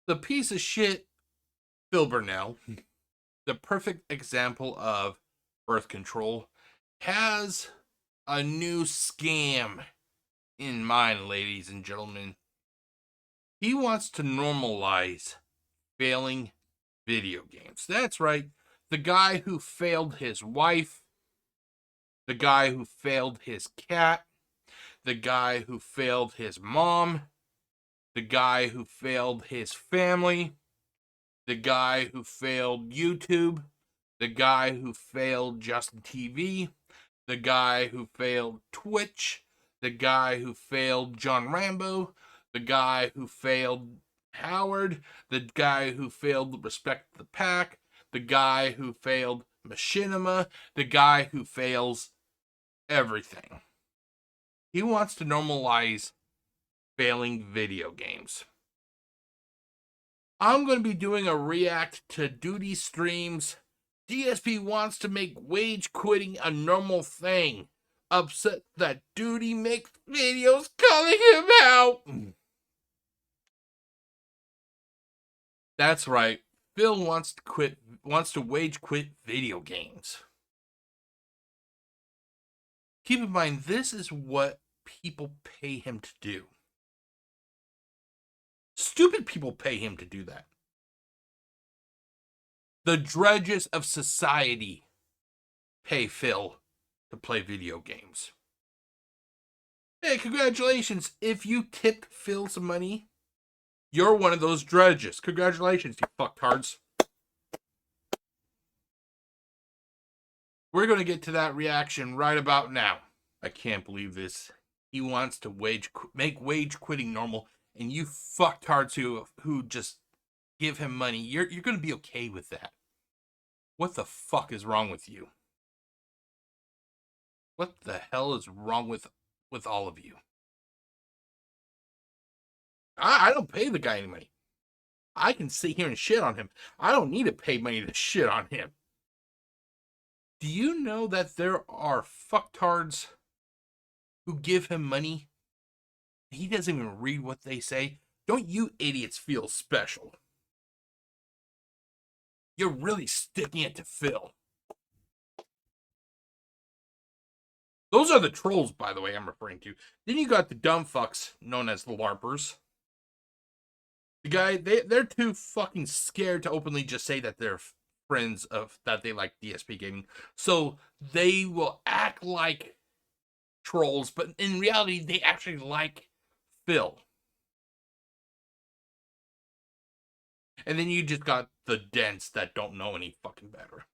The piece of shit Phil Burnell, the perfect example of birth control, has a new scam in mind, ladies and gentlemen. He wants to normalize failing video games. That's right. The guy who failed his wife, the guy who failed his cat, the guy who failed his mom, the guy who failed his family, the guy who failed YouTube, the guy who failed Justin TV, the guy who failed Twitch, the guy who failed John Rambo, the guy who failed Howard, the guy who failed Respect the Pack, the guy who failed Machinima, the guy who fails everything. He wants to normalize failing video games. I'm going to be doing a react to Duty streams. DSP wants to make wage quitting a normal thing. Upset that Duty makes videos calling him out. That's right. Phil wants to wage quit video games. Keep in mind, this is what people pay him to do. Stupid people pay him to do that. The dredges of society pay Phil to play video games. Hey, congratulations. If you tipped Phil some money, you're one of those dredges. Congratulations, you fucktards. We're going to get to that reaction right about now. I can't believe this. He wants to make wage quitting normal, and you fucktards who just give him money, you're going to be okay with that. What the fuck is wrong with you? What the hell is wrong with all of you? I don't pay the guy any money. I can sit here and shit on him. I don't need to pay money to shit on him. Do you know that there are fucktards who give him money? He doesn't even read what they say. Don't you idiots feel special? You're really sticking it to Phil. Those are the trolls, by the way, I'm referring to. Then you got the dumb fucks known as the LARPers. The guy, they're too fucking scared to openly just say that they're friends of, that they like DSPGaming. So they will act like trolls, but in reality, they actually like Phil. And then you just got the dents that don't know any fucking better.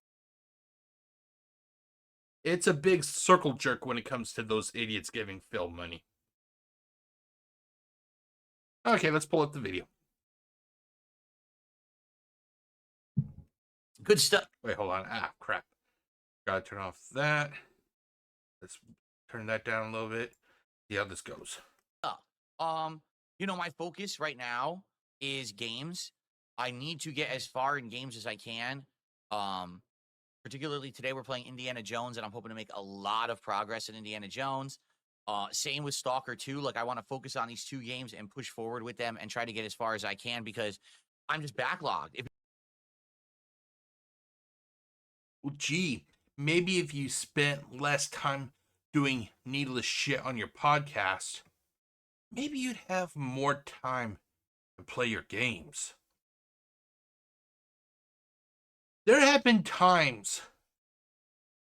It's a big circle jerk when it comes to those idiots giving Phil money. Okay, let's pull up the video. Good stuff. Wait, hold on. Ah, crap. Gotta turn off that. Let's turn that down a little bit. See how this goes. You know, my focus right now is games. I need to get as far in games as I can. Particularly today we're playing Indiana Jones, and I'm hoping to make a lot of progress in Indiana Jones. Same with Stalker 2. Like, I want to focus on these two games and push forward with them and try to get as far as I can because I'm just backlogged. Well, gee, maybe if you spent less time doing needless shit on your podcast, maybe you'd have more time to play your games. There have been times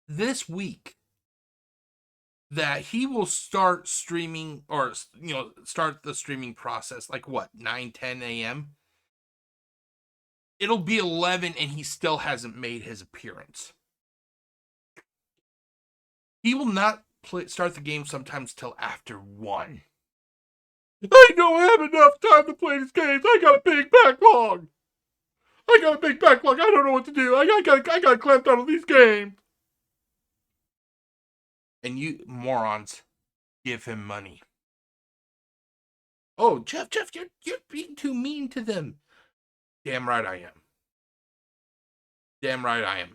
this week that he will start streaming, or, start the streaming process like what, 9-10 a.m.? It'll be 11 and he still hasn't made his appearance. He will not start the game sometimes till after 1. I don't have enough time to play these games. I got a big backlog. I don't know what to do. I got clamped out of these games. And you morons give him money. Oh, Jeff, you're being too mean to them. Damn right I am.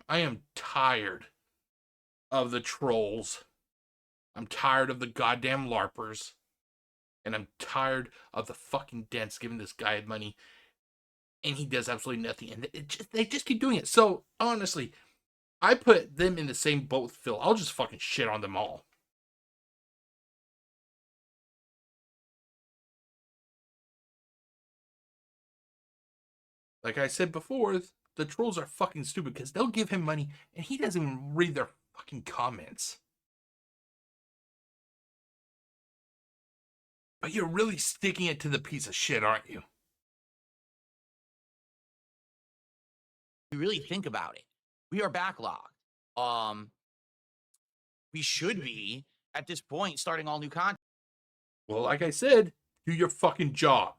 I am tired of the trolls. I'm tired of the goddamn LARPers. And I'm tired of the fucking dents giving this guy money. and he does absolutely nothing. And they just keep doing it. So honestly, I put them in the same boat with Phil. I'll just fucking shit on them all. Like I said before, the trolls are fucking stupid because they'll give him money and he doesn't even read their fucking comments. But you're really sticking it to the piece of shit, aren't you? We really think about it. We are backlogged. We should be at this point starting all new content. Well, like I said, do your fucking job.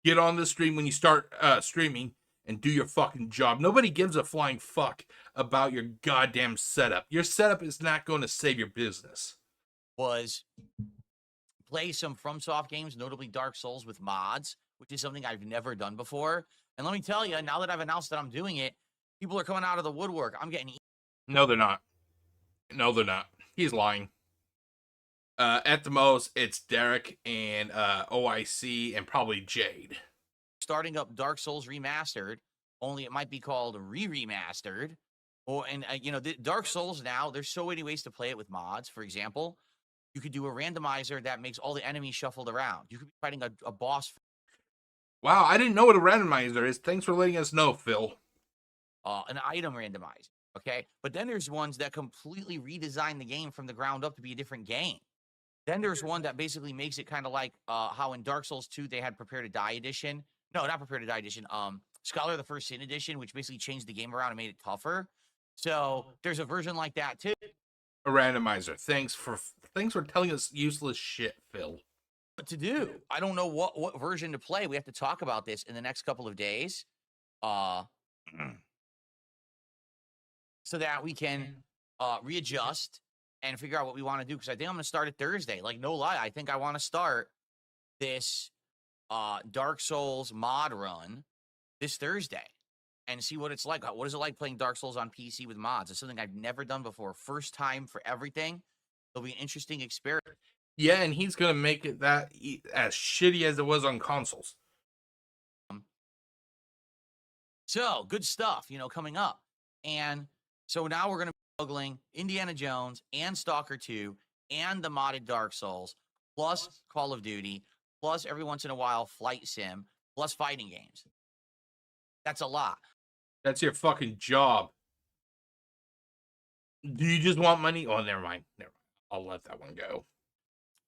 Get on the stream when you start streaming and do your fucking job. Nobody gives a flying fuck about your goddamn setup. Your setup is not going to save your business. Was play some FromSoft games, notably Dark Souls with mods, which is something I've never done before. And let me tell you, now that I've announced that I'm doing it, people are coming out of the woodwork. I'm getting. No, they're not. No, they're not. He's lying. At the most, it's Derek and OIC and probably Jade. Starting up Dark Souls Remastered, only it might be called Remastered. Dark Souls now, there's so many ways to play it with mods. For example, you could do a randomizer that makes all the enemies shuffled around. You could be fighting a boss. Wow, I didn't know what a randomizer is. Thanks for letting us know, Phil. An item randomizer, okay? But then there's ones that completely redesign the game from the ground up to be a different game. Then there's one that basically makes it kind of like how in Dark Souls 2 they had Prepare to Die Edition. No, not Prepare to Die Edition. Scholar of the First Sin Edition, which basically changed the game around and made it tougher. So there's a version like that too. A randomizer. Thanks for telling us useless shit, Phil. What to do? I don't know what version to play. We have to talk about this in the next couple of days. So that we can readjust and figure out what we want to do. Because I think I'm going to start it Thursday. Like, no lie, I think I want to start this Dark Souls mod run this Thursday and see what it's like. What is it like playing Dark Souls on PC with mods? It's something I've never done before. First time for everything. It'll be an interesting experience. Yeah, and he's going to make it that as shitty as it was on consoles. So, good stuff, coming up. And so now we're going to be juggling Indiana Jones and Stalker 2 and the modded Dark Souls, plus Call of Duty, plus every once in a while Flight Sim, plus fighting games. That's a lot. That's your fucking job. Do you just want money? Oh, never mind. I'll let that one go.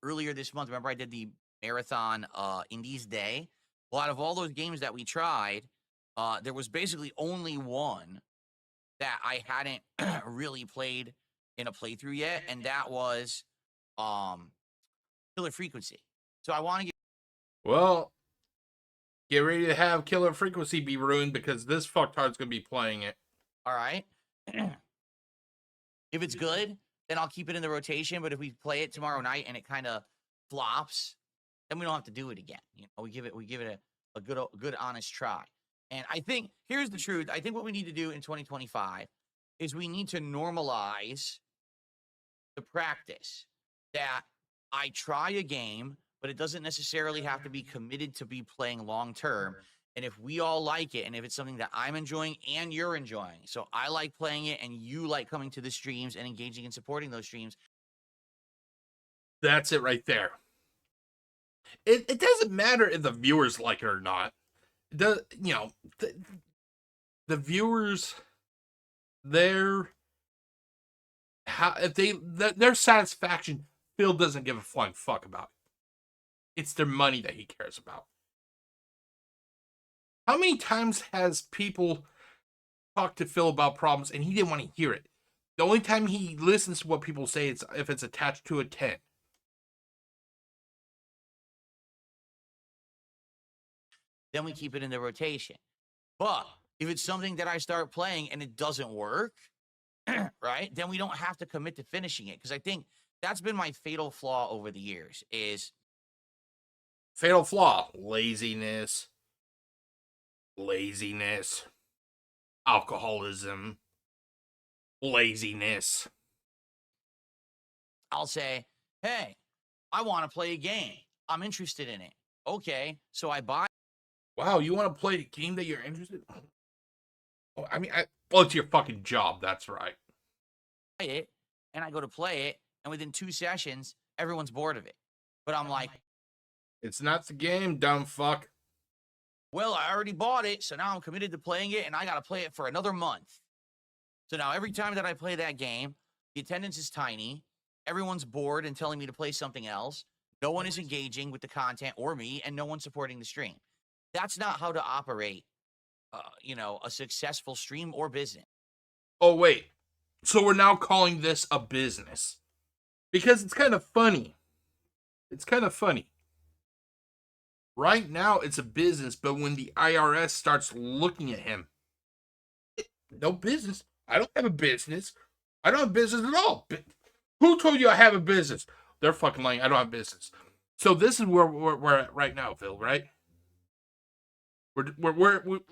Earlier this month, remember I did the Marathon Indies Day? Well, out of all those games that we tried, there was basically only one that I hadn't really played in a playthrough yet, and that was Killer Frequency. So I want to get... Well, get ready to have Killer Frequency be ruined because this fucktard's going to be playing it. All right. If it's good, then I'll keep it in the rotation, but if we play it tomorrow night and it kind of flops, then we don't have to do it again. We give it a good honest try. And I think, here's the truth, I think what we need to do in 2025 is we need to normalize the practice that I try a game, but it doesn't necessarily have to be committed to be playing long-term. And if we all like it, and if it's something that I'm enjoying and you're enjoying, so I like playing it and you like coming to the streams and engaging and supporting those streams. That's it right there. It doesn't matter if the viewers like it or not. The viewers, their satisfaction, Phil doesn't give a flying fuck about. It's their money that he cares about. How many times has people talked to Phil about problems and he didn't want to hear it? The only time he listens to what people say is if it's attached to a 10. Then we keep it in the rotation. But if it's something that I start playing and it doesn't work, right, then we don't have to commit to finishing it. Because I think that's been my fatal flaw over the years is... Fatal flaw, laziness, alcoholism, laziness. I'll say, hey, I want to play a game. I'm interested in it. Okay, so I buy. Wow, you want to play a game that you're interested in? Oh, I mean, well, it's your fucking job. That's right. It, and I go to play it, and within 2 sessions, everyone's bored of it. But I'm like, It's not the game, dumb fuck. well, I already bought it, so now I'm committed to playing it, and I got to play it for another month. So now every time that I play that game, the attendance is tiny. Everyone's bored and telling me to play something else. No one is engaging with the content or me, and no one's supporting the stream. That's not how to operate, a successful stream or business. Oh, wait. So we're now calling this a business. Because it's kind of funny. It's kind of funny. Right now, it's a business, but when the IRS starts looking at him, no business. I don't have a business. I don't have business at all. Who told you I have a business? They're fucking lying. I don't have business. So this is where we're at right now, Phil, right?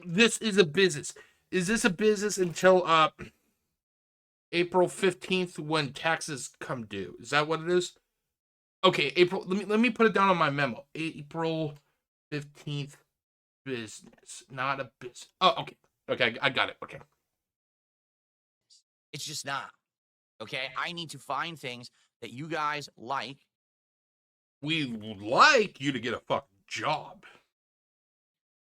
This is a business. Is this a business until April 15th when taxes come due? Is that what it is? Okay, April. Let me put it down on my memo. April 15th business, not a business. Oh, okay. Okay, I got it. Okay. It's just not. Okay? I need to find things that you guys like. We would like you to get a fucking job.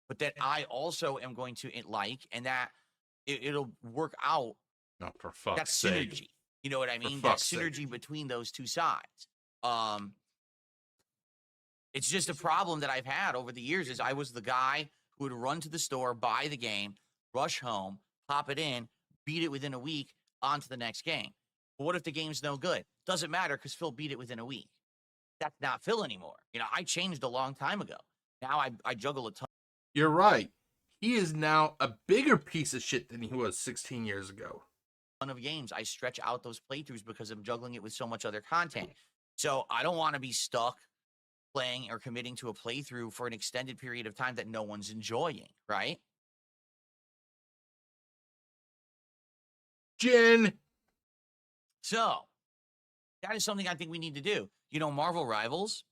But that I also am going to like, and that it'll work out. No, for fuck's That's sake. synergy. You know what I mean? For That fuck's sake. synergy between those two sides. It's just a problem that I've had over the years is I was the guy who would run to the store, buy the game, rush home, pop it in, beat it within a week, on to the next game. But what if the game's no good? Doesn't matter because Phil beat it within a week. That's not Phil anymore. I changed a long time ago. Now I juggle a ton You're right. He is now a bigger piece of shit than he was 16 years ago. of games. I stretch out those playthroughs because I'm juggling it with so much other content. So I don't want to be stuck playing or committing to a playthrough for an extended period of time that no one's enjoying, right? Jen. So that is something I think we need to do. Marvel Rivals,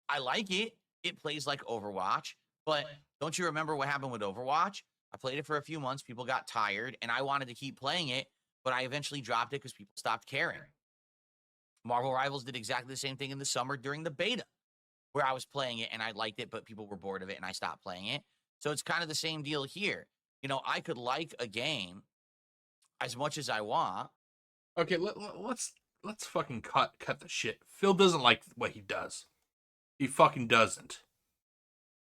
I like it. It plays like Overwatch, but don't you remember what happened with Overwatch? I played it for a few months. People got tired, and I wanted to keep playing it, but I eventually dropped it because people stopped caring. Marvel Rivals did exactly the same thing in the summer during the beta, where I was playing it and I liked it, but people were bored of it and I stopped playing it. So it's kind of the same deal here. I could like a game as much as I want. Okay, let's fucking cut the shit. Phil doesn't like what he does. He fucking doesn't.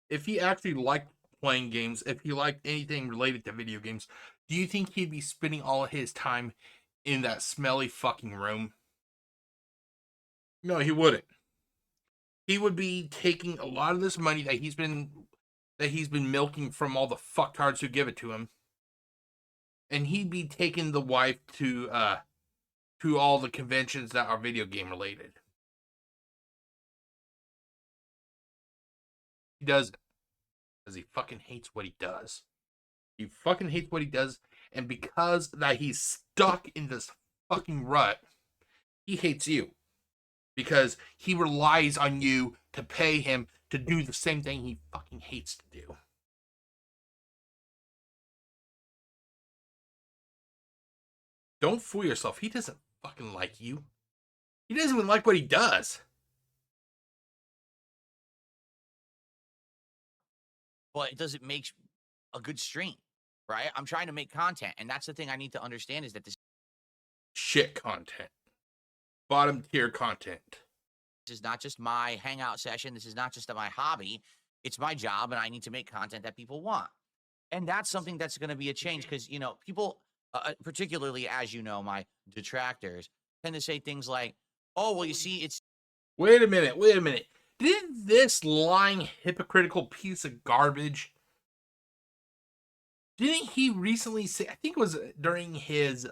If he actually liked playing games, if he liked anything related to video games, do you think he'd be spending all of his time in that smelly fucking room? No, he wouldn't. He would be taking a lot of this money that he's been milking from all the fucktards who give it to him, and he'd be taking the wife to all the conventions that are video game related. He does because he fucking hates what he does. He fucking hates what he does, and because that he's stuck in this fucking rut, he hates you. Because he relies on you to pay him to do the same thing he fucking hates to do. Don't fool yourself. He doesn't fucking like you. He doesn't even like what he does. But it doesn't make a good stream, right? I'm trying to make content, and that's the thing I need to understand is that this Shit content. Bottom tier content. is not just my hangout session. This is not just my hobby. It's my job, and I need to make content that people want. And that's something that's going to be a change because, people, particularly, as you know, my detractors tend to say things like, oh, well, you see, it's. Wait a minute. Didn't this lying, hypocritical piece of garbage, didn't he recently say, I think it was during his,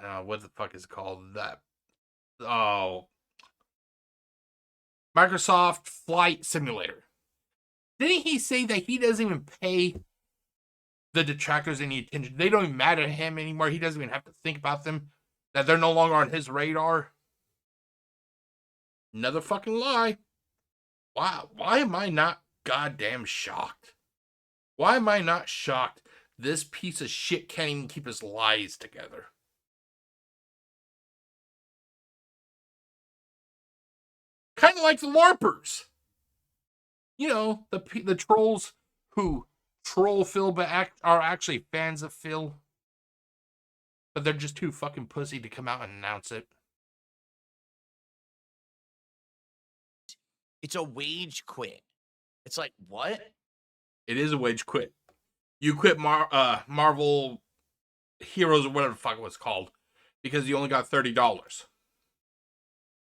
what the fuck is it called? Microsoft Flight Simulator. Didn't he say that he doesn't even pay the detractors any attention? They don't even matter to him anymore. He doesn't even have to think about them. That they're no longer on his radar. Another fucking lie. Why am I not goddamn shocked? Why am I not shocked this piece of shit can't even keep his lies together? Kind of like the LARPers. You know, the trolls who troll Phil but are actually fans of Phil. But they're just too fucking pussy to come out and announce it. It's a wage quit. It's like, what? It is a wage quit. You quit Marvel Heroes or whatever the fuck it was called because you only got $30.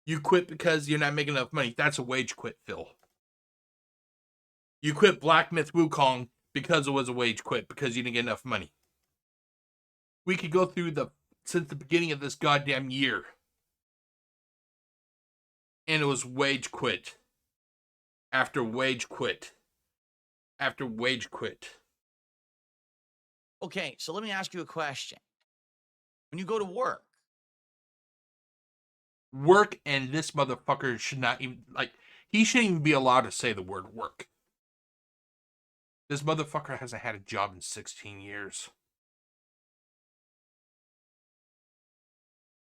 You quit because you're not making enough money. That's a wage quit, Phil. You quit Black Myth Wukong because it was a wage quit because you didn't get enough money. We could go through since the beginning of this goddamn year. And it was wage quit. After wage quit. After wage quit. Okay, so let me ask you a question. When you go to work And this motherfucker should not even, he shouldn't even be allowed to say the word work. This motherfucker hasn't had a job in 16 years.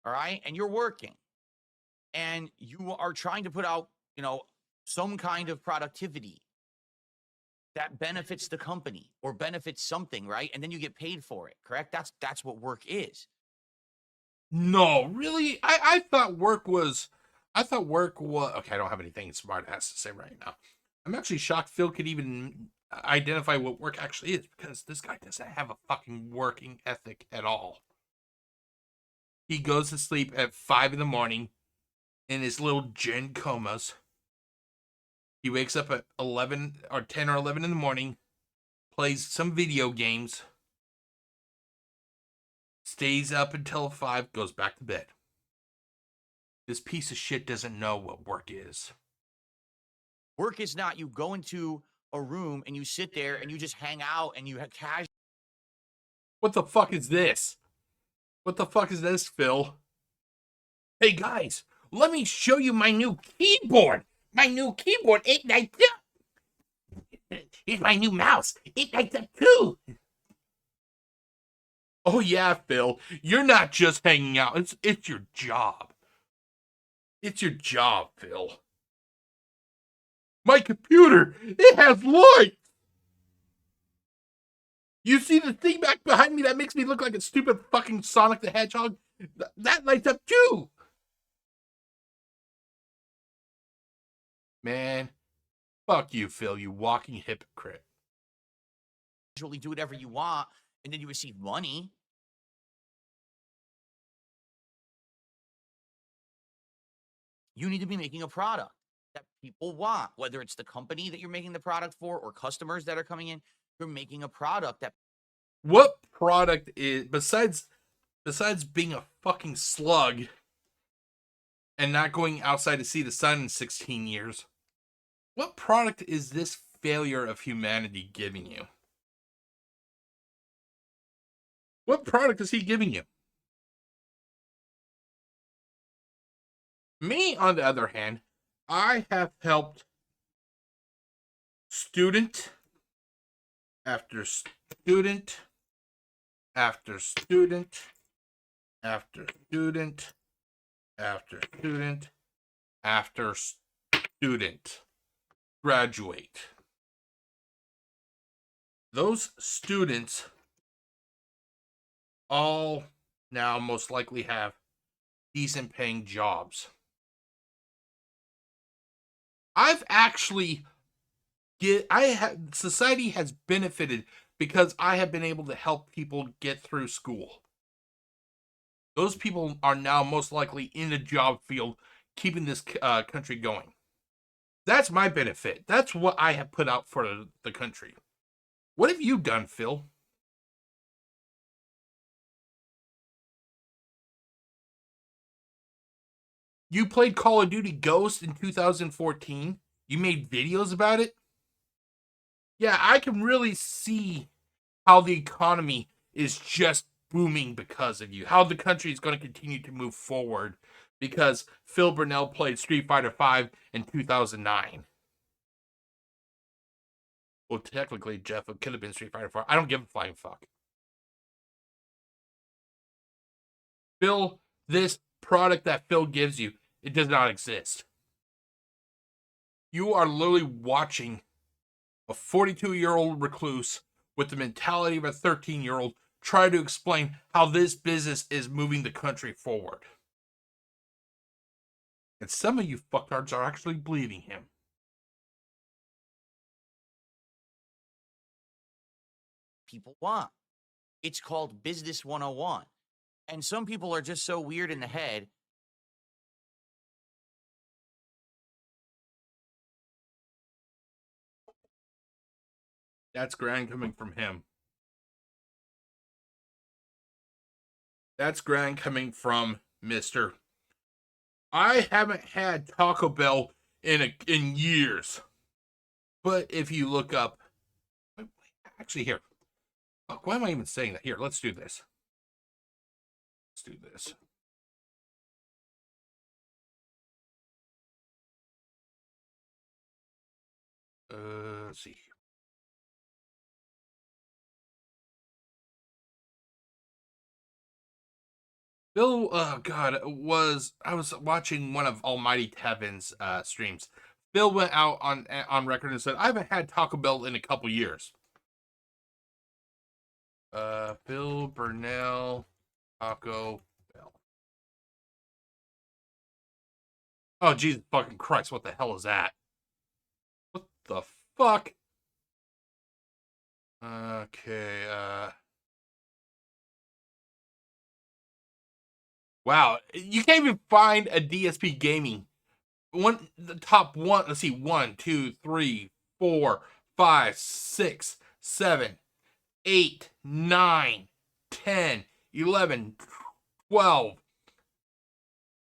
all right, and you're working, and you are trying to put out, some kind of productivity that benefits the company or benefits something, right? And then you get paid for it, correct? That's what work is. No, really? I thought work was, okay, I don't have anything smart ass to say right now. I'm actually shocked Phil could even identify what work actually is because this guy doesn't have a fucking working ethic at all. He goes to sleep at 5 in the morning in his little gin comas. He wakes up at 11 or 10 or 11 in the morning, plays some video games, stays up until 5, goes back to bed. This piece of shit doesn't know what work is. Work is not you go into a room and you sit there and you just hang out and you have casual. What the fuck is this? What the fuck is this, Phil? Hey guys, let me show you my new keyboard. My new keyboard, it lights up. Here's my new mouse. It lights up too. Oh yeah, Phil, you're not just hanging out. It's your job. It's your job, Phil. My computer, it has lights. You see the thing back behind me that makes me look like a stupid fucking Sonic the Hedgehog? That lights up too. Man, fuck you, Phil, you walking hypocrite. Do whatever you want and then you receive money. You need to be making a product that people want, whether it's the company that you're making the product for or customers that are coming in. You're making a product that. What product is, besides being a fucking slug and not going outside to see the sun in 16 years, what product is this failure of humanity giving you? What product is he giving you? Me, on the other hand, I have helped student after student after student after student after student after student graduate. Those students all now most likely have decent paying jobs. Society has benefited because I have been able to help people get through school. Those people are now most likely in the job field, keeping this country going. That's my benefit. That's what I have put out for the country. What have you done, Phil? You played Call of Duty Ghost in 2014. You made videos about it. Yeah, I can really see how the economy is just booming because of you. How the country is going to continue to move forward because Phil Burnell played Street Fighter V in 2009. Well, technically, Jeff, it could have been Street Fighter 4. I don't give a flying fuck. Phil, this product that Phil gives you, it does not exist. You are literally watching a 42-year-old recluse with the mentality of a 13-year-old try to explain how this business is moving the country forward. And some of you fucktards are actually believing him. People want. It's called Business 101. And some people are just so weird in the head. That's grand coming from him. That's grand coming from Mr. I haven't had Taco Bell in years. But if you look up, actually here, fuck, why am I even saying that? Here, let's do this. Let's do this. Let's see. Bill, God, I was watching one of Almighty Tevin's streams. Bill went out on record and said, I haven't had Taco Bell in a couple years. Bill Burnell, Taco Bell. Oh, Jesus fucking Christ, what the hell is that? What the fuck? Okay, wow, you can't even find a DSPGaming. The top one, let's see, 1, 2, 3, 4, 5, 6, 7, 8, 9, 10, 11, 12,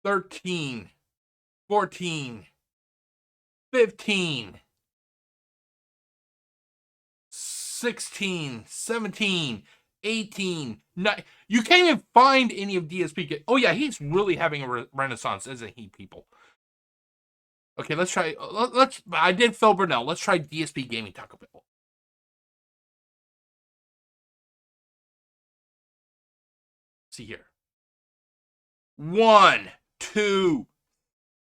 13, 14, 15, 16, 17, 18, 9. You can't even find any of DSP. Oh, yeah, he's really having a renaissance, isn't he, people? Okay, let's try. I did Phil Burnell. Let's try DSPGaming Taco Bell. See here. 1, 2,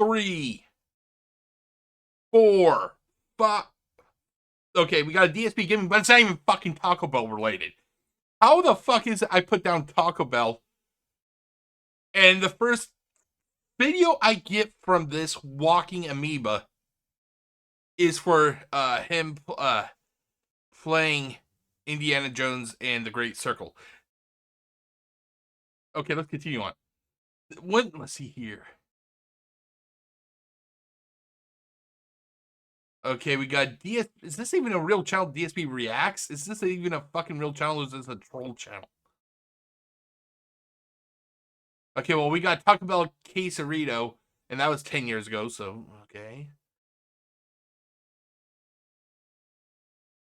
3, 4, 5. Okay, we got a DSPGaming, but it's not even fucking Taco Bell related. How the fuck is it I put down Taco Bell, and the first video I get from this walking amoeba is for him playing Indiana Jones and the Great Circle. Okay, let's continue on. Let's see here. Okay, we got DS. Is this even a real channel? DSP Reacts? Is this even a fucking real channel, or is this a troll channel? Okay, well, we got Taco Bell Quesarito, and that was 10 years ago, so, okay.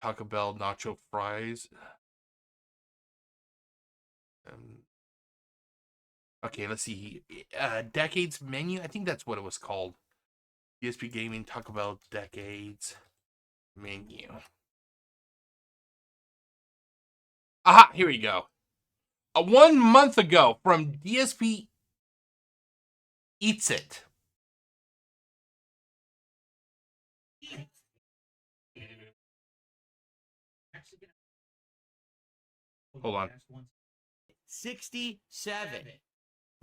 Taco Bell Nacho Fries. Okay, let's see. Decades Menu? I think that's what it was called. DSPGaming Taco Bell Decades Menu. Aha, here we go. 1 month ago from DSP Eats It. Hold on. 67.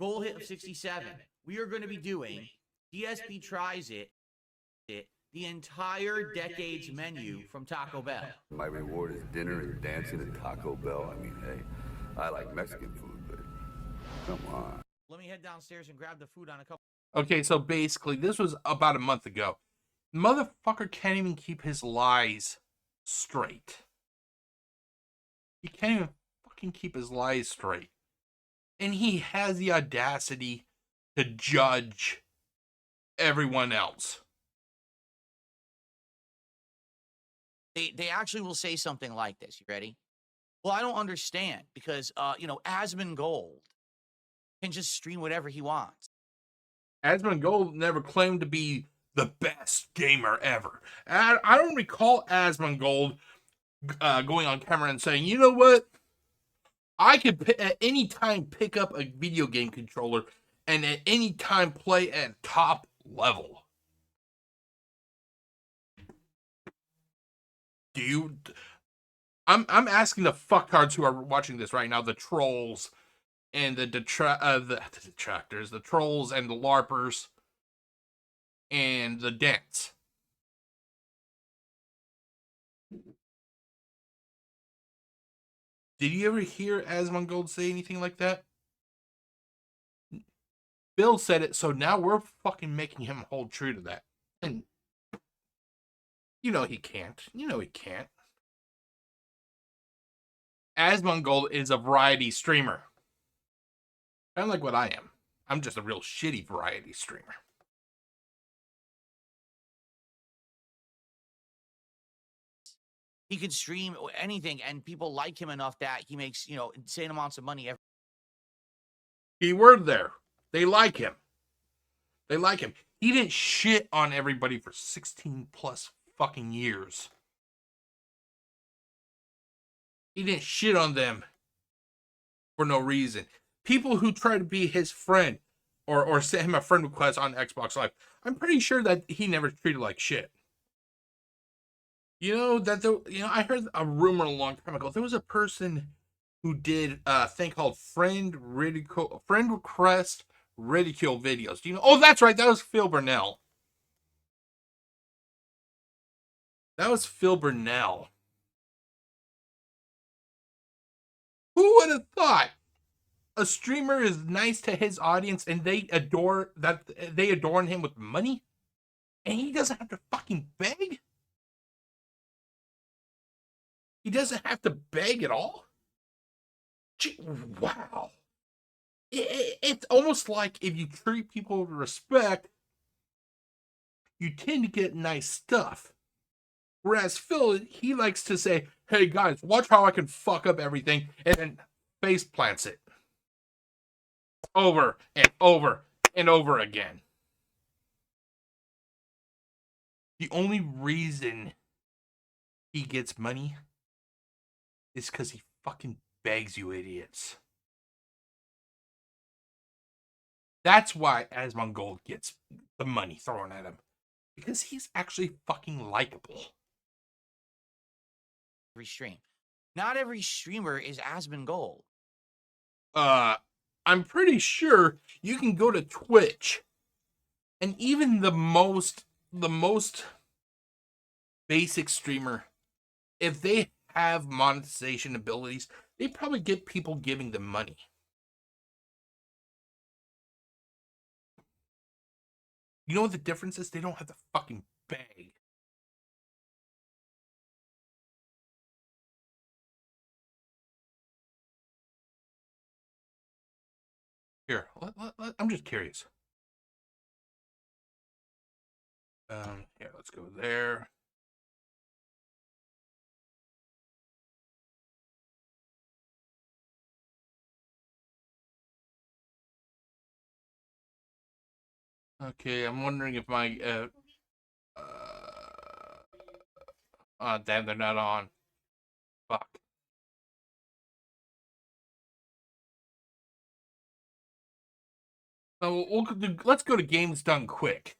Goal hit of 67. We are going to be doing DSP Tries It, the entire Decades menu from Taco Bell. My reward is dinner and dancing at Taco Bell. I mean, hey, I like Mexican food, but come on. Let me head downstairs and grab the food on a couple. Okay, so basically, this was about a month ago. Motherfucker can't even keep his lies straight. He can't even fucking keep his lies straight. And he has the audacity to judge everyone else. They actually will say something like this. You ready? Well, I don't understand because, Asmongold can just stream whatever he wants. Asmongold never claimed to be the best gamer ever. And I don't recall Asmongold going on camera and saying, you know what? I could at any time pick up a video game controller and at any time play at top level. Do you? I'm asking the fucktards who are watching this right now, the trolls and the detractors, the trolls and the larpers and the dents. Did you ever hear Asmongold say anything like that? Bill said it, so now we're fucking making him hold true to that. And you know he can't. You know he can't. Asmongold is a variety streamer. Kind of like what I am. I'm just a real shitty variety streamer. He could stream anything, and people like him enough that he makes, insane amounts of money every. Keyword there. They like him. They like him. He didn't shit on everybody for 16 plus fucking years. He didn't shit on them for no reason. People who try to be his friend or send him a friend request on Xbox Live, I'm pretty sure that he never treated like shit. I heard a rumor a long time ago. There was a person who did a thing called friend request ridicule videos. Oh, that's right. That was Phil Burnell. That was Phil Burnell. Who would have thought a streamer is nice to his audience and they adorn him with money, and he doesn't have to fucking beg? He doesn't have to beg at all? Gee, wow. It's almost like if you treat people with respect, you tend to get nice stuff. Whereas Phil, he likes to say, hey guys, watch how I can fuck up everything, and then face plants it. Over and over and over again. The only reason he gets money is because he fucking begs, you idiots. That's why Asmongold gets the money thrown at him. Because he's actually fucking likable. Every stream. Not every streamer is Asmongold. I'm pretty sure you can go to Twitch, and even the most basic streamer, if they have monetization abilities, they probably get people giving them money. You know what the difference is? They don't have to fucking beg. Here, I'm just curious. Here, let's go there. Okay, I'm wondering if my damn, they're not on. Fuck. So let's go to games done quick.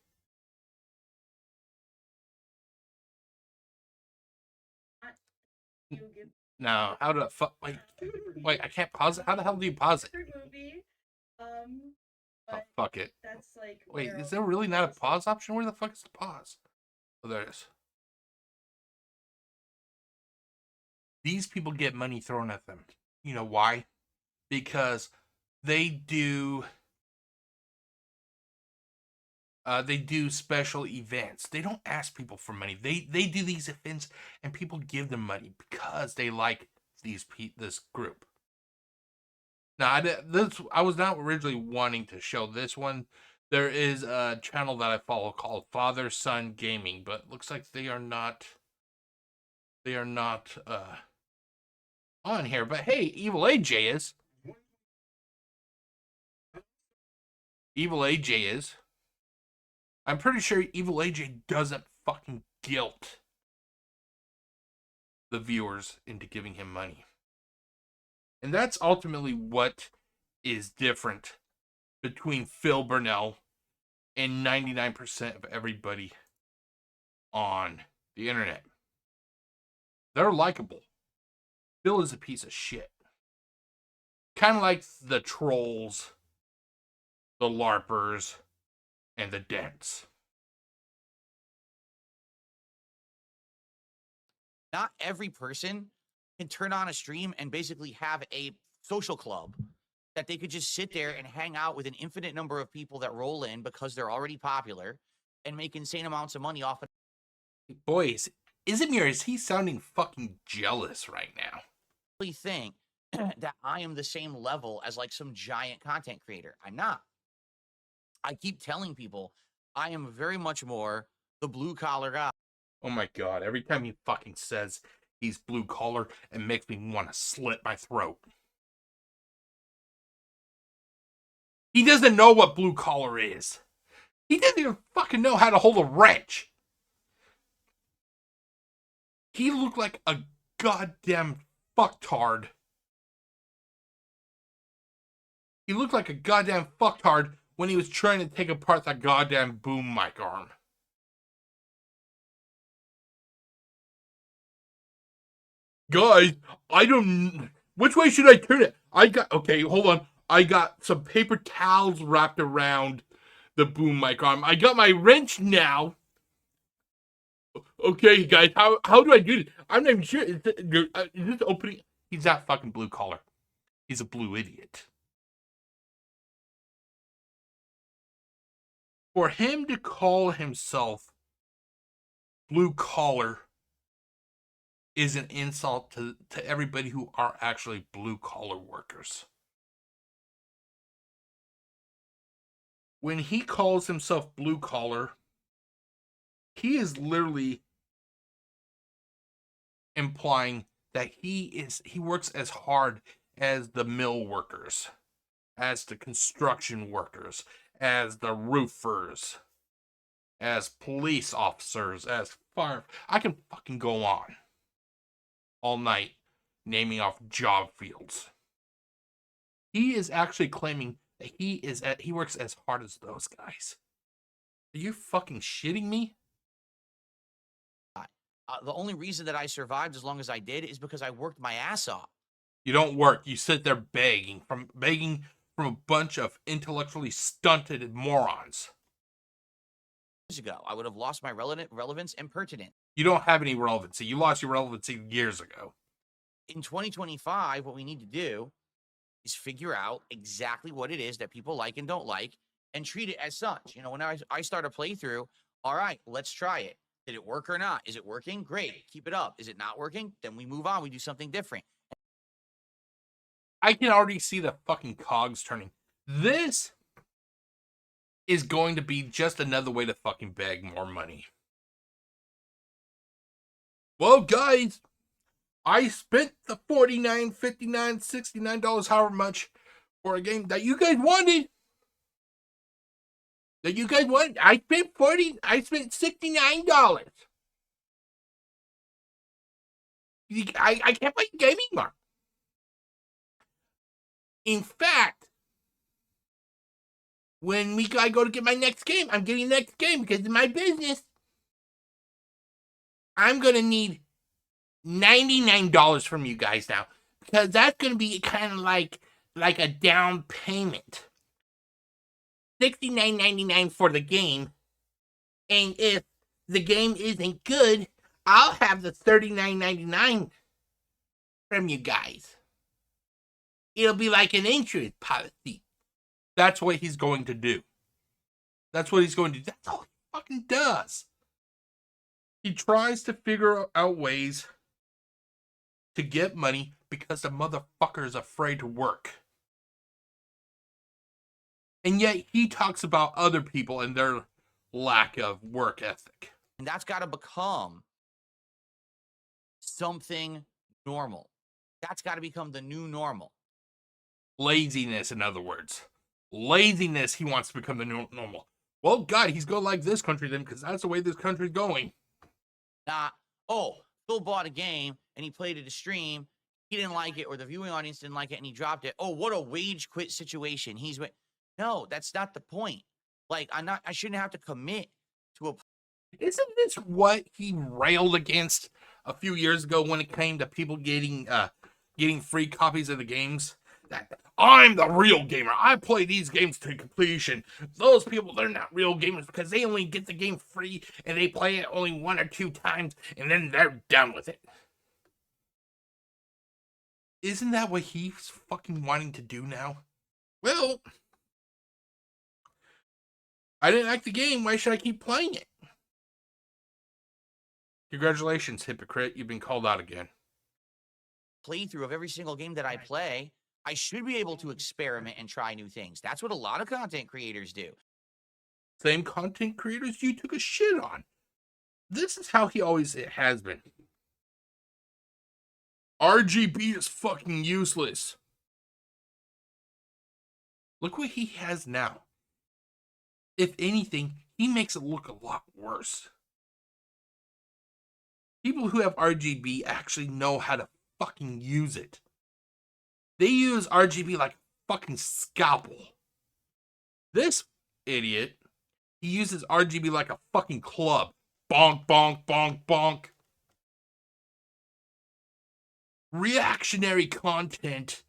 No, how do I wait, I can't pause it. How the hell do you pause it? Oh, fuck it. Wait, is there really not a pause option? Where the fuck is the pause? Oh, there it is. These people get money thrown at them. You know why? Because they do special events. They don't ask people for money. They do these events and people give them money because they like this group. Now, I was not originally wanting to show this one. There is a channel that I follow called Father Son Gaming, but looks like they are not on here. But hey, Evil AJ is. Evil AJ is. I'm pretty sure Evil AJ doesn't fucking guilt the viewers into giving him money. And that's ultimately what is different between Phil Burnell and 99% of everybody on the internet. They're likable. Phil is a piece of shit. Kind of like the trolls, the LARPers, and the dents. Not every person can turn on a stream and basically have a social club that they could just sit there and hang out with an infinite number of people that roll in because they're already popular and make insane amounts of money off of. Boys, Izmir, is he sounding fucking jealous right now? Think that I am the same level as like some giant content creator. I'm not. I keep telling people I am very much more the blue collar guy. Oh my god, every time he fucking says he's blue collar, it makes me want to slit my throat. He doesn't know what blue collar is. He doesn't even fucking know how to hold a wrench. He looked like a goddamn fucktard. He looked like a goddamn fucktard when he was trying to take apart that goddamn boom mic arm. Guys, I don't... Which way should I turn it? Okay, hold on. I got some paper towels wrapped around the boom mic arm. I got my wrench now. Okay, guys, how do I do this? I'm not even sure. Is this opening? He's that fucking blue collar. He's a blue idiot. For him to call himself blue collar is an insult to everybody who are actually blue collar workers. When he calls himself blue collar, he is literally implying that he works as hard as the mill workers, as the construction workers, as the roofers, as police officers, as fire. I can fucking go on all night naming off job fields. He is actually claiming that he works as hard as those guys. Are you fucking shitting me? The only reason that I survived as long as I did is because I worked my ass off. You don't work. You sit there begging from a bunch of intellectually stunted morons. Years ago, I would have lost my relevance and pertinence. You don't have any relevancy. You lost your relevancy years ago. In 2025, what we need to do is figure out exactly what it is that people like and don't like and treat it as such. You know, when I start a playthrough, all right, let's try it. Did it work or not? Is it working? Great. Keep it up. Is it not working? Then we move on. We do something different. I can already see the fucking cogs turning. This is going to be just another way to fucking beg more money. Well, guys, I spent the $49, $59, $69, however much, for a game that you guys wanted. I spent $69. I can't play gaming mark. In fact, when I go to get my next game, I'm getting the next game because in my business, I'm going to need $99 from you guys now. Because that's going to be kind of like a down payment. $69.99 for the game. And if the game isn't good, I'll have the $39.99 from you guys. It'll be like an insurance policy. That's what he's going to do. That's what he's going to do. That's all he fucking does. He tries to figure out ways to get money because the motherfucker is afraid to work. And yet he talks about other people and their lack of work ethic. And that's got to become something normal. That's got to become the new normal. Laziness, in other words. Laziness, he wants to become the new normal. Well, God, he's going like this country then, because that's the way this country's going. Phil bought a game and he played it to stream. He didn't like it, or the viewing audience didn't like it, and he dropped it. Oh, what a wage quit situation. No, that's not the point. Like, I shouldn't have to commit to a. Isn't this what he railed against a few years ago when it came to people getting free copies of the games? That I'm the real gamer. I play these games to completion. Those people, they're not real gamers because they only get the game free and they play it only 1 or 2 times and then they're done with it. Isn't that what he's fucking wanting to do now? Well, I didn't like the game. Why should I keep playing it? Congratulations, hypocrite. You've been called out again. Playthrough of every single game that I play, I should be able to experiment and try new things. That's what a lot of content creators do. Same content creators you took a shit on. This is how he always has been. RGB is fucking useless. Look what he has now. If anything, he makes it look a lot worse. People who have RGB actually know how to fucking use it. They use RGB like a fucking scalpel. This idiot, he uses RGB like a fucking club. Bonk, bonk, bonk, bonk. Reactionary content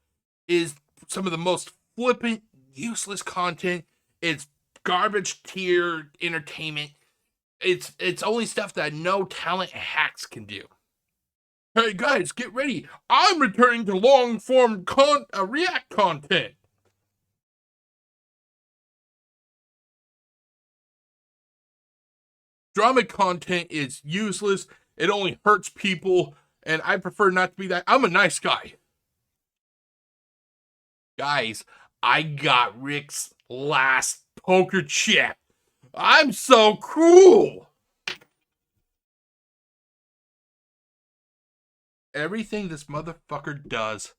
is some of the most flippant, useless content. It's garbage tier entertainment. It's only stuff that no talent hacks can do. Hey guys, get ready. I'm returning to long-form React content. Drama content is useless. It only hurts people, and I prefer not to be that. I'm a nice guy. Guys, I got Rick's last poker chip. I'm so cool. Everything this motherfucker does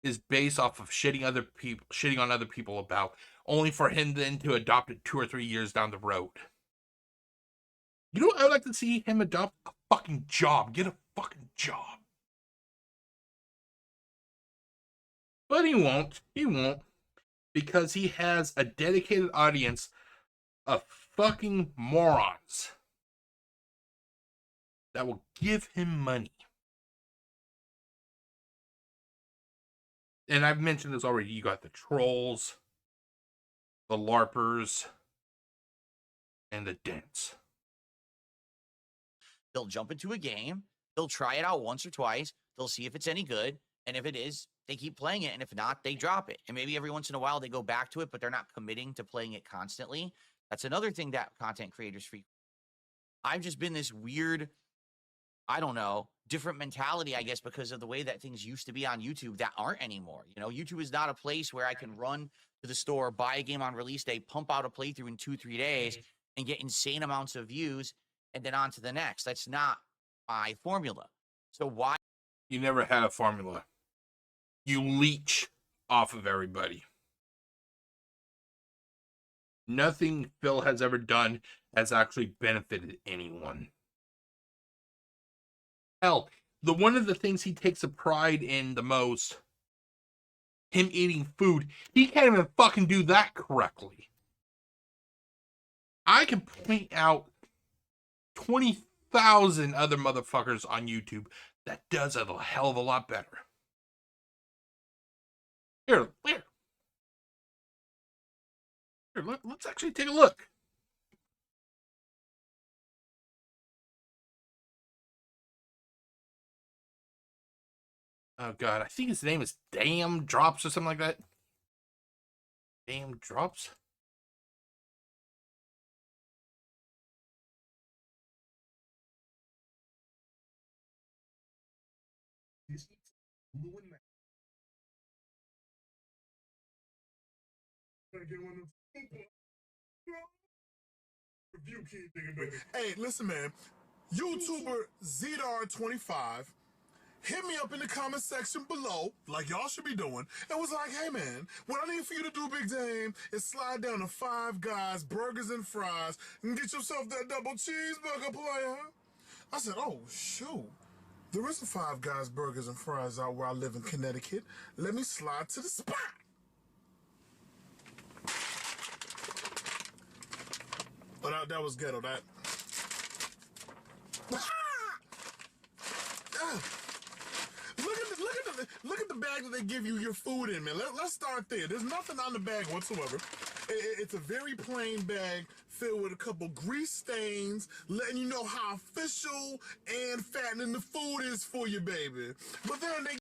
is based off of shitting on other people about, only for him then to adopt it 2 or 3 years down the road. You know what I would like to see him adopt? A fucking job. Get a fucking job. But he won't. He won't. Because he has a dedicated audience of fucking morons that will give him money. And I've mentioned this already. You got the trolls, the LARPers, and the dents. They'll jump into a game. They'll try it out once or twice. They'll see if it's any good. And if it is, they keep playing it. And if not, they drop it. And maybe every once in a while they go back to it, but they're not committing to playing it constantly. That's another thing that content creators freak. I've just been this weird, I don't know, different mentality, I guess, because of the way that things used to be on YouTube that aren't anymore. You know, YouTube is not a place where I can run to the store, buy a game on release day, pump out a playthrough in 2-3 days, and get insane amounts of views, and then on to the next. That's not my formula. So why? You never had a formula. You leech off of everybody. Nothing Phil has ever done has actually benefited anyone. Hell, one of the things he takes a pride in the most, him eating food, he can't even fucking do that correctly. I can point out 20,000 other motherfuckers on YouTube that does it a hell of a lot better. Here, let's actually take a look. Oh god, I think his name is Damn Drops or something like that. Damn Drops? Hey, listen, man. YouTuber ZDAR25 hit me up in the comment section below, like y'all should be doing, and was like, hey, man, what I need for you to do, Big Dame, is slide down to Five Guys, burgers and fries, and get yourself that double cheeseburger, player. I said, oh, shoot. There isn't Five Guys Burgers and Fries out where I live in Connecticut. Let me slide to the spot. Oh, that was ghetto. That. Look at the bag that they give you your food in, man. Let's start there. There's nothing on the bag whatsoever. It's a very plain bag filled with a couple grease stains, letting you know how official and fattening the food is for you, baby. But then they.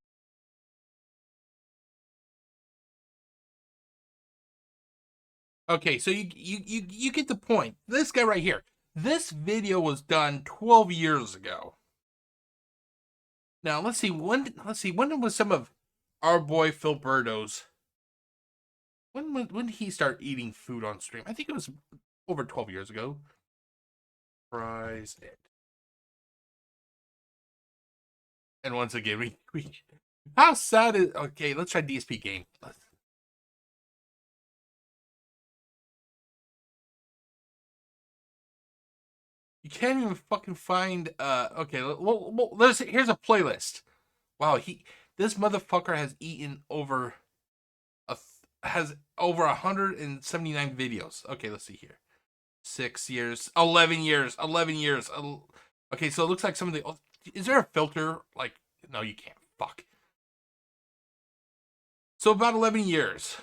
Okay, so you get the point. This guy right here. This video was done 12 years ago. Now let's see when was some of our boy Philberto's. When did he start eating food on stream? I think it was over 12 years ago. Fries it. And once again, we how sad is okay? Let's try DSPGaming. You can't even fucking find. Okay, well here's a playlist. Wow, this motherfucker has eaten over has over 179 videos. Okay, let's see here. 6 years, 11 years, 11 years. Okay, so it looks like some of the. Is there a filter? Like, no, you can't. Fuck. So about 11 years.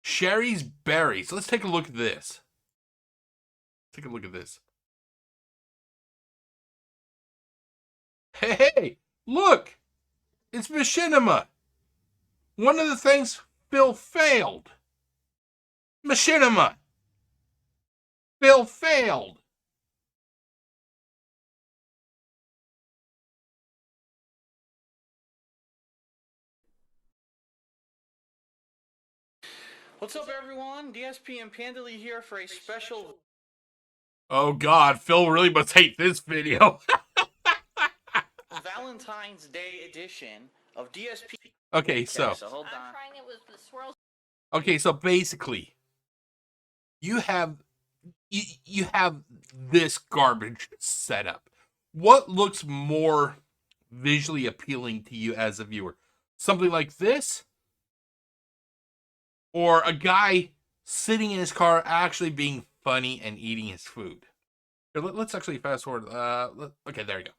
Sherry's Berries. Let's take a look at this. Take a look at this. Hey, look! It's Machinima. One of the things Phil failed. Machinima. Phil failed. What's up, everyone? DSP and Pandily here for a special. Oh God, Phil really must hate this video. Valentine's Day edition of DSP. Okay, so Hold on. I'm trying it with the swirls. okay, so basically, you have this garbage set up. What looks more visually appealing to you as a viewer? Something like this? Or a guy sitting in his car actually being funny and eating his food? Here, let's actually fast forward. Okay, there you go.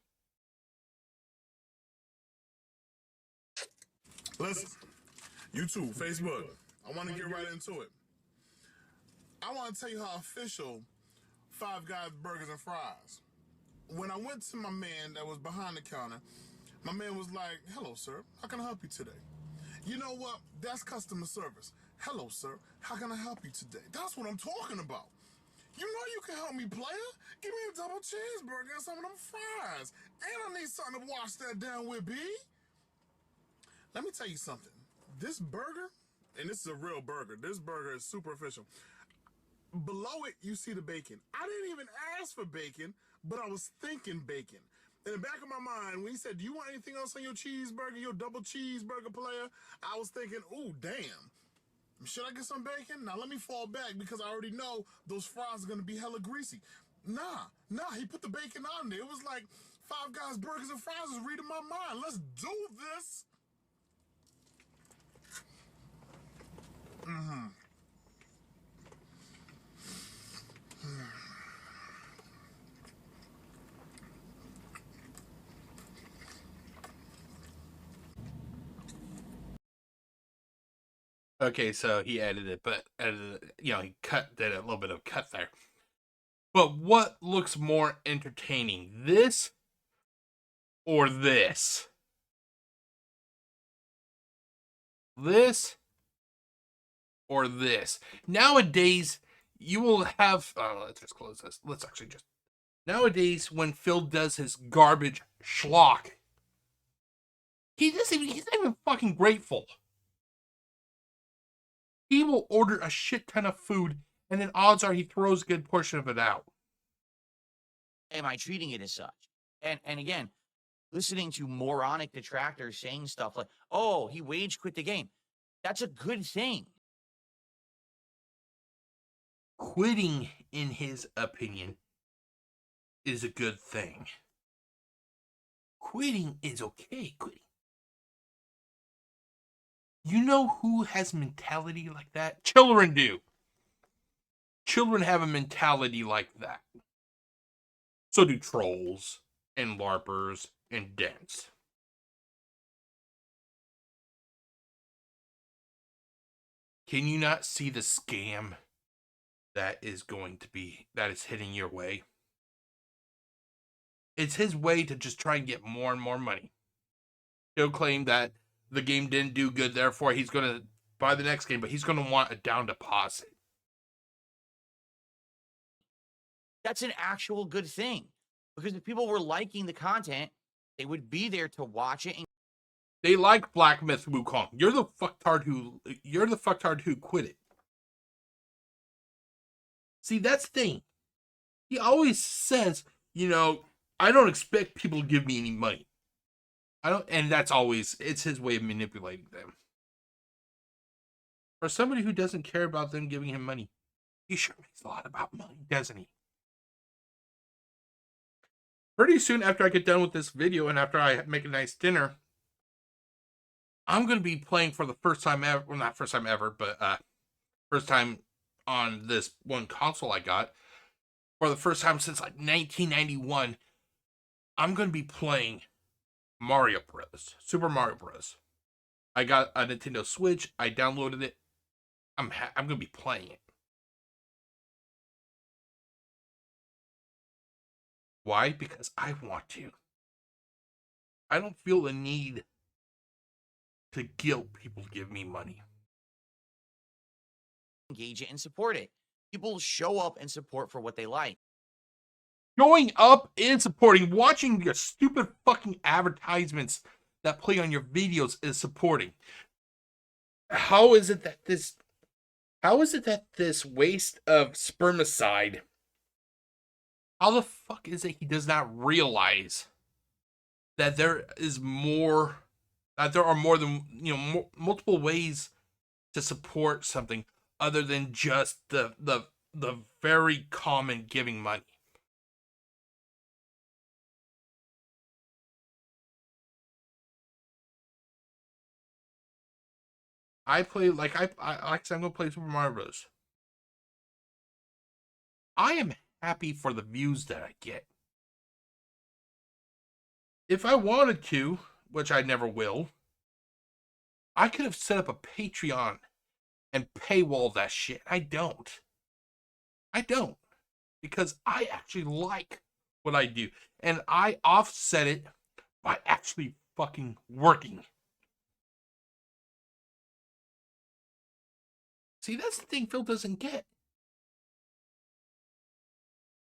Listen, YouTube, Facebook. I want to get right into it. I want to tell you how official Five Guys Burgers and Fries. When I went to my man that was behind the counter, my man was like, "Hello, sir. How can I help you today?" You know what? That's customer service. "Hello, sir. How can I help you today?" That's what I'm talking about. You know you can help me, player. Give me a double cheeseburger and some of them fries. And I need something to wash that down with, B. Let me tell you something. This burger, and this is a real burger. This burger is super official. Below it, you see the bacon. I didn't even ask for bacon, but I was thinking bacon. In the back of my mind, when he said, "Do you want anything else on your cheeseburger, your double cheeseburger, player?" I was thinking, "Ooh, damn. Should I get some bacon?" Now, let me fall back because I already know those fries are going to be hella greasy. Nah, he put the bacon on there. It was like Five Guys Burgers and Fries was reading my mind. Let's do this. Okay, so he edited it, but he did a little bit of cut there. But what looks more entertaining, this or this? This or this? Nowadays, you will have. Let's just close this. Let's actually just. Nowadays, when Phil does his garbage schlock, he's not even fucking grateful. He will order a shit ton of food, and then odds are he throws a good portion of it out. Am I treating it as such? And again, listening to moronic detractors saying stuff like, "Oh, he wage quit the game." That's a good thing. Quitting, in his opinion, is a good thing. quitting is okay. Quitting. You know who has mentality like that? Children do. Children have a mentality like that. So do trolls and LARPers and dents. Can you not see the scam that is hitting your way? It's his way to just try and get more and more money. He'll claim that the game didn't do good, therefore he's going to buy the next game, but he's going to want a down deposit. That's an actual good thing. Because if people were liking the content, they would be there to watch it. And they like Black Myth Wukong. You're the fucktard who quit it. See, that's the thing. He always says, I don't expect people to give me any money. And it's his way of manipulating them. For somebody who doesn't care about them giving him money, he sure makes a lot about money, doesn't he? Pretty soon after I get done with this video and after I make a nice dinner, I'm going to be playing for the first time ever. Well, not first time ever, but first time on this one console I got. For the first time since like 1991, I'm going to be playing Mario Bros. Super Mario Bros. I got a Nintendo Switch. I downloaded it. I'm going to be playing it. Why? Because I want to. I don't feel the need to guilt people to give me money. engage it and support it. People show up and support for what they like. Showing up and supporting, watching your stupid fucking advertisements that play on your videos is supporting. How is it that this waste of spermicide, how the fuck is it he does not realize that there are more than, multiple ways to support something other than just the very common giving money? I play, like I said, I'm gonna play Super Mario Bros. I am happy for the views that I get. If I wanted to, which I never will, I could have set up a Patreon and paywall that shit. I don't. Because I actually like what I do. And I offset it by actually fucking working. See, that's the thing Phil doesn't get.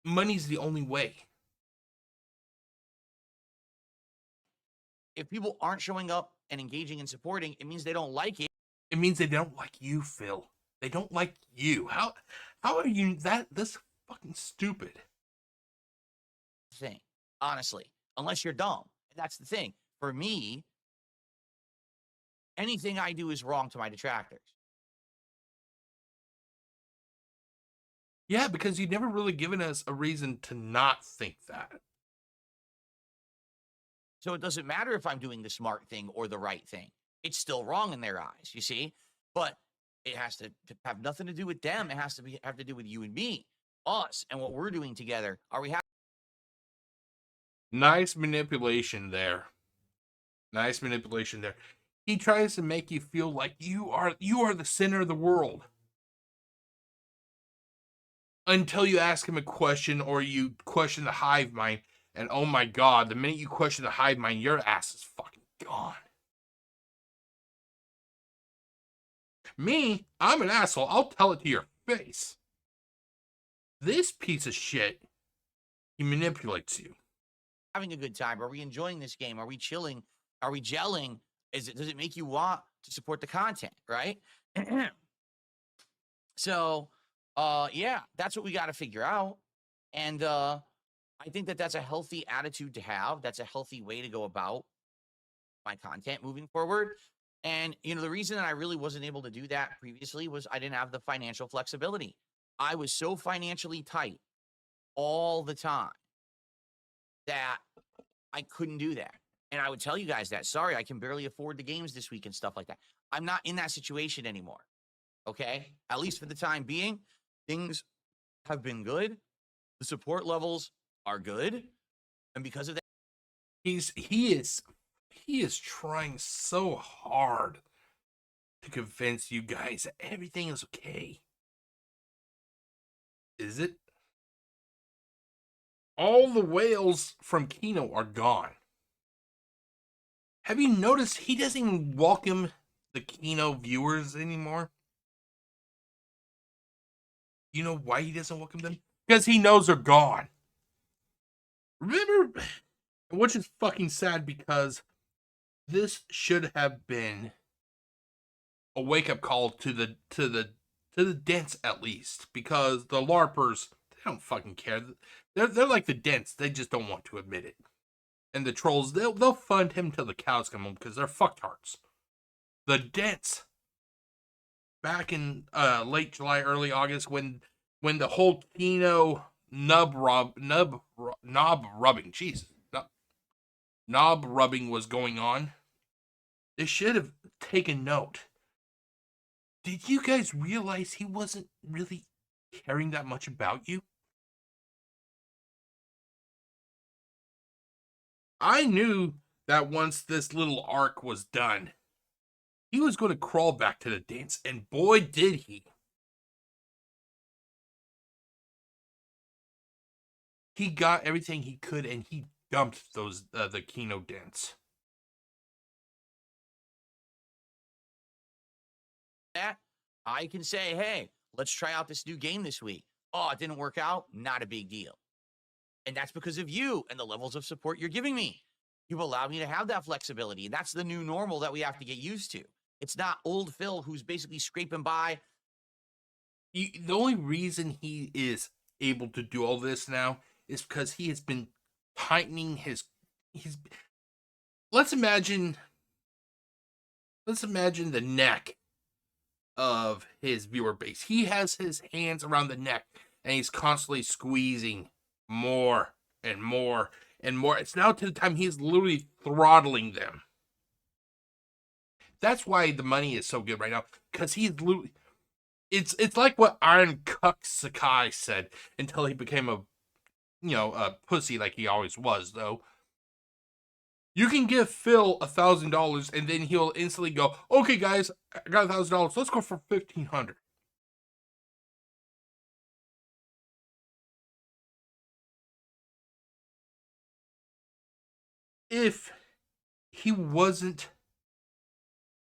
Money's the only way. If people aren't showing up and engaging and supporting, it means they don't like it. It means they don't like you, Phil. They don't like you. How are you this fucking stupid? Thing, honestly, unless you're dumb. That's the thing. For me, anything I do is wrong to my detractors. Yeah, because you've never really given us a reason to not think that. So it doesn't matter if I'm doing the smart thing or the right thing. It's still wrong in their eyes, you see? But it has to have nothing to do with them. It has to have to do with you and me, us, and what we're doing together. Are we happy? Nice manipulation there. Nice manipulation there. He tries to make you feel like you are the center of the world. Until you ask him a question or you question the hive mind, and oh my god, the minute you question the hive mind, your ass is fucking gone. Me, I'm an asshole. I'll tell it to your face. This piece of shit, he manipulates you. Having a good time? Are we enjoying this game? Are we chilling? Are we gelling? Does it make you want to support the content, right? So, yeah, that's what we got to figure out. And I think that's a healthy attitude to have. That's a healthy way to go about my content moving forward. And, the reason that I really wasn't able to do that previously was I didn't have the financial flexibility. I was so financially tight all the time that I couldn't do that. And I would tell you guys that, sorry, I can barely afford the games this week and stuff like that. I'm not in that situation anymore. Okay? At least for the time being, things have been good. The support levels are good. And because of that, He is trying so hard to convince you guys that everything is okay. Is it? All the whales from Kino are gone. Have you noticed he doesn't even welcome the Kino viewers anymore? You know why he doesn't welcome them? Because he knows they're gone. Remember, which is fucking sad because this should have been a wake-up call to the dents at least, because the LARPers, they don't fucking care. They're like the dents, they just don't want to admit it. And the trolls, they'll fund him till the cows come home because they're fucktards. The dents, back in late July, early August, when the whole Kino knob rubbing was going on, they should have taken note. Did you guys realize he wasn't really caring that much about you? I knew that once this little arc was done, he was going to crawl back to the dance, and boy did he. He got everything he could, and he dumped those the Kino dents. that I can say, hey, let's try out this new game this week. Oh, it didn't work out. Not a big deal. And that's because of you and the levels of support you're giving me. You've allowed me to have that flexibility. And that's the new normal that we have to get used to. It's not old Phil who's basically scraping by. The only reason he is able to do all this now is because he has been tightening his let's imagine the neck of his viewer base. He has his hands around the neck and he's constantly squeezing more and more and more. It's now to the time he's literally throttling them. That's why the money is so good right now, because he's literally, it's like what Iron Cuck Sakai said until he became a pussy like he always was, though. You can give Phil $1,000 and then he'll instantly go, okay guys, I got $1,000, let's go for $1,500. If he wasn't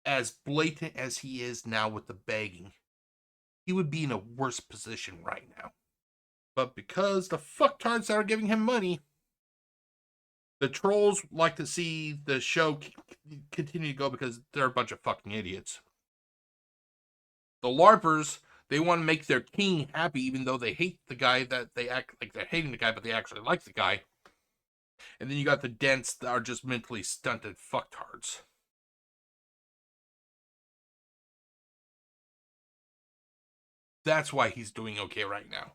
as blatant as he is now with the begging, he would be in a worse position right now. But because the fucktards that are giving him money, the trolls like to see the show continue to go because they're a bunch of fucking idiots. The LARPers, they want to make their king happy even though they hate the guy, that they act like they're hating the guy, but they actually like the guy. And then you got the dents that are just mentally stunted fucktards. That's why he's doing okay right now.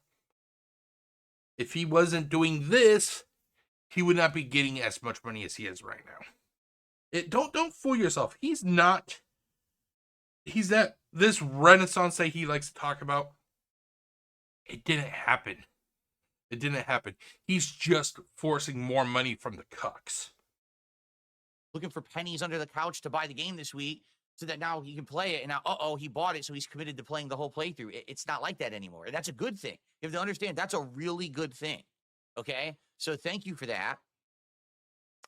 If he wasn't doing this, he would not be getting as much money as he is right now. Don't fool yourself. He's that this renaissance that he likes to talk about. It didn't happen. It didn't happen. He's just forcing more money from the cucks. Looking for pennies under the couch to buy the game this week so that now he can play it. And now, he bought it, so he's committed to playing the whole playthrough. It's not like that anymore. And that's a good thing. You have to understand, that's a really good thing. Okay? So thank you for that.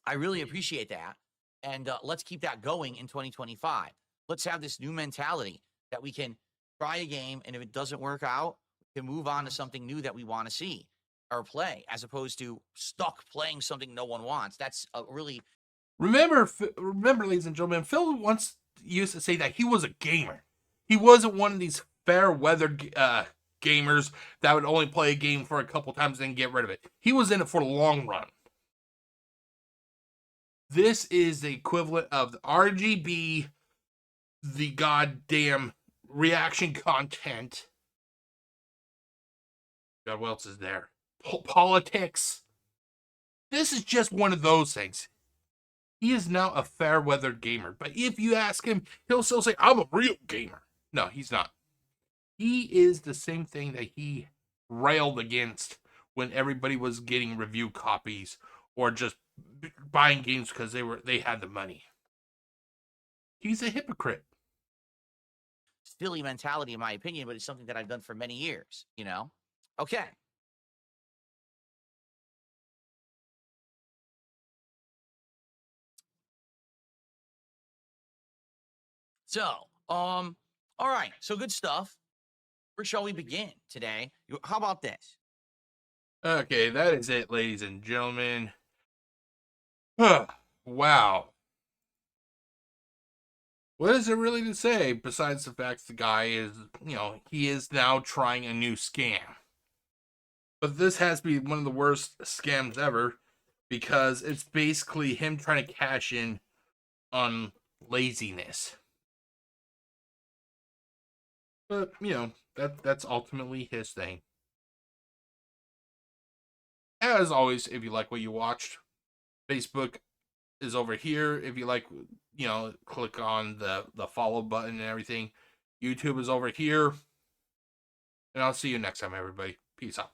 I really appreciate that. And let's keep that going in 2025. Let's have this new mentality that we can try a game, and if it doesn't work out, we can move on to something new that we want to see or play, as opposed to stuck playing something no one wants. That's a really... Remember, ladies and gentlemen, Phil once used to say that he was a gamer. He wasn't one of these fair weather gamers that would only play a game for a couple times and then get rid of it. He was in it for the long run. This is the equivalent of the RGB, the goddamn reaction content. God, what else is there? Politics. This is just one of those things. He is now a fair-weathered gamer. But if you ask him, he'll still say, I'm a real gamer. No, he's not. He is the same thing that he railed against when everybody was getting review copies or just buying games because they had the money. He's a hypocrite. Silly mentality, in my opinion, but it's something that I've done for many years, you know? Okay. So, all right. So good stuff. Where shall we begin today? How about this? Okay, that is it, ladies and gentlemen. Wow. What is there really to say besides the fact the guy is, he is now trying a new scam. But this has to be one of the worst scams ever because it's basically him trying to cash in on laziness. But, that's ultimately his thing. As always, if you like what you watched, Facebook is over here. If you like, click on the follow button and everything. YouTube is over here. And I'll see you next time, everybody. Peace out.